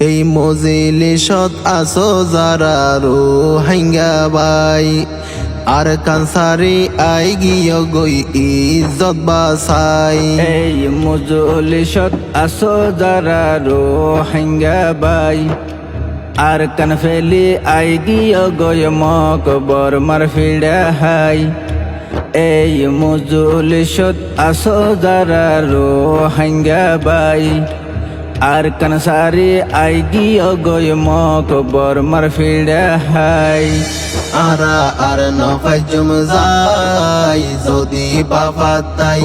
এই মজলিসত আসো যারা রোহিঙ্গা ভাই আর কানসারি আই গিয়ে গই ইজ্জত বাসাই। এই মজলিসত আসো যারা রোহিঙ্গা ভাই আর কান ফেলি আই গিয়ে গই মকবর মার ফিড়া হাই। এই মজলিসত আসো যারা রোহিঙ্গা ভাই আর কানসারি আই গিয়ে গই মকবর মার ফিড়া হাই। আরা আর নফাই জমজাই যদি বাফাতাই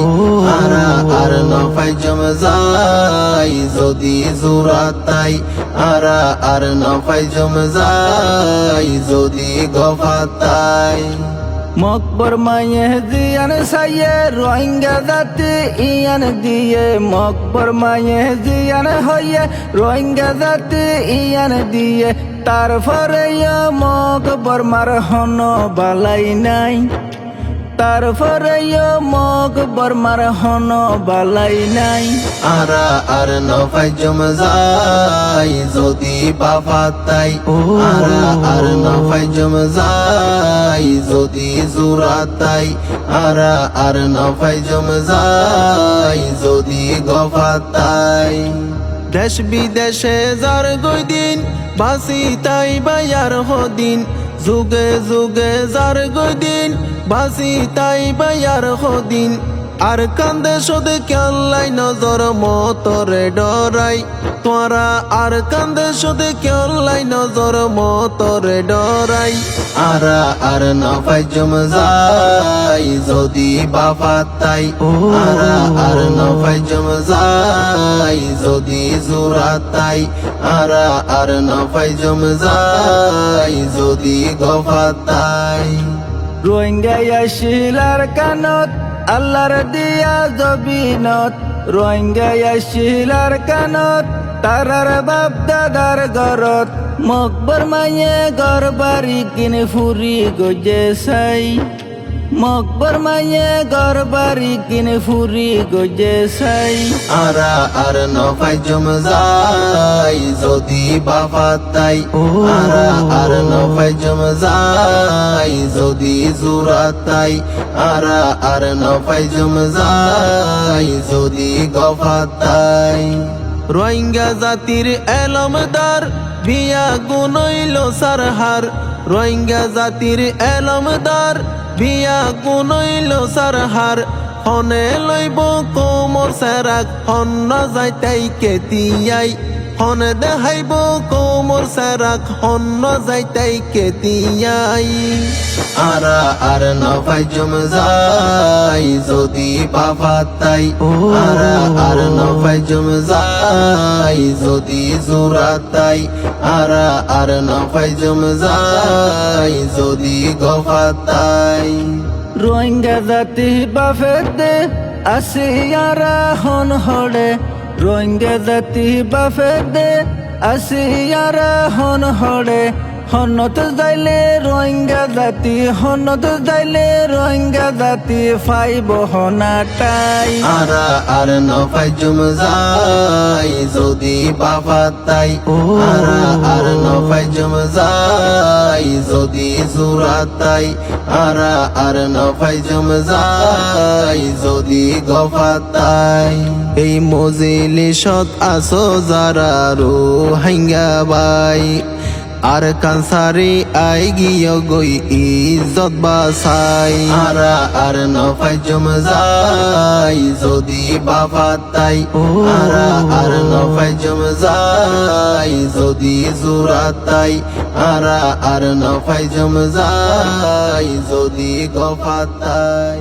আরা আর নফাই জমজাই যদি জুরাতাই আরা আর নফাই জমজাই যদি গফাতাই। মকবর মায়ে জিয়ান সাইয়ে রোহিঙ্গা জাতি ইয়ান দিয়ে মকবর মায়ে জিয়ান হইয়ে রোহিঙ্গা জাতি ইয়ান দিয়ে তারপরে মকবর মার হন বালাই নাই তারপরে মকবর মার হন বালাই নাই। আরা আর নফাই জমজাই যদি বাফাতাই আরা আর নফাই জমজাই যদি জুরাতাই আরা আর নফাই জমজাই যদি গফাতাই। দেশ বিদেশে যার গই দিন বাসি তাই বাইয়ার হদিন যুগে যুগে যার গই দিন বাসি তাই বাইয়ার হদিন আর কান্দে সদে কেল্লাই নজর মতরে ডরাই তোরা আর কান্দে সদে কেল্লাই নজর মতরে ডরাই। আরা আর নফাই জমজাই যদি বাফাতাই আরা আর নফাই জমজাই যদি জুরাতাই আরা আর নফাই জমজাই যদি গফাতাই। রোহিঙ্গা শিলার কানত আল্লাহর দিয়া জবিনত রোহিঙ্গা শিলার কানত তারার বাপ দাদার গরত মকবর মায়ে ঘর বাড়ি কিনে ফুরি গজে সাই মকবর মায়ে ঘর বাড়ি কিনে ফুরি গজে সাই। আরা আর নফাই জমজাই যদি বাফাতাই আরা আর নফাই জমজাই যদি জুরাতাই আরা আর নফাই জমজাই যদি গফাতাই। রোহিঙ্গা জাতির এলমদার বিয়া গুনইল সারহার রোহিঙ্গা জাতির এলমদার বিয়া গুনইল সারহার হনে লইব কোমর সেরাক হন্ন যাইতাই কেতিয়াই হনে দেখাইব কোমর সেরাক হন্ন যাইতাই কেতিয়াই। আরা আর নফাই জমজাই যদি বাফাতাই আরা আর নফাই জমজাই যদি জুরাতাই আরা আর নফাই জমজাই যদি গফাতাই। রোহিঙ্গা জাতি বাফেদে আসিয়ারা হন হড়ে রোহিঙ্গা জাতি বাফেদে আসিয়ারা হন হড়ে হনত যাইলে রোহিঙ্গা জাতি হনত যাইলে রোহিঙ্গা জাতি ফাইব হনাটাই। আরা আর নফাই জমজাই যদি বাফাতাই আরা আর নফাই জমজাই যদি জুরাতাই আরা আর নফাই জমজাই যদি গফাতাই। এই মজলিসত আসো যারা রোহিঙ্গা ভাই আর কানসারি আই গিয়ে গই ইজ্জত বাসাই। আরা আর নফাই জমজাই যদি বাফাতাই আরা আর নফাই জমজাই যদি জুরাতাই আরা আর নফাই জমজাই যদি গফাতাই।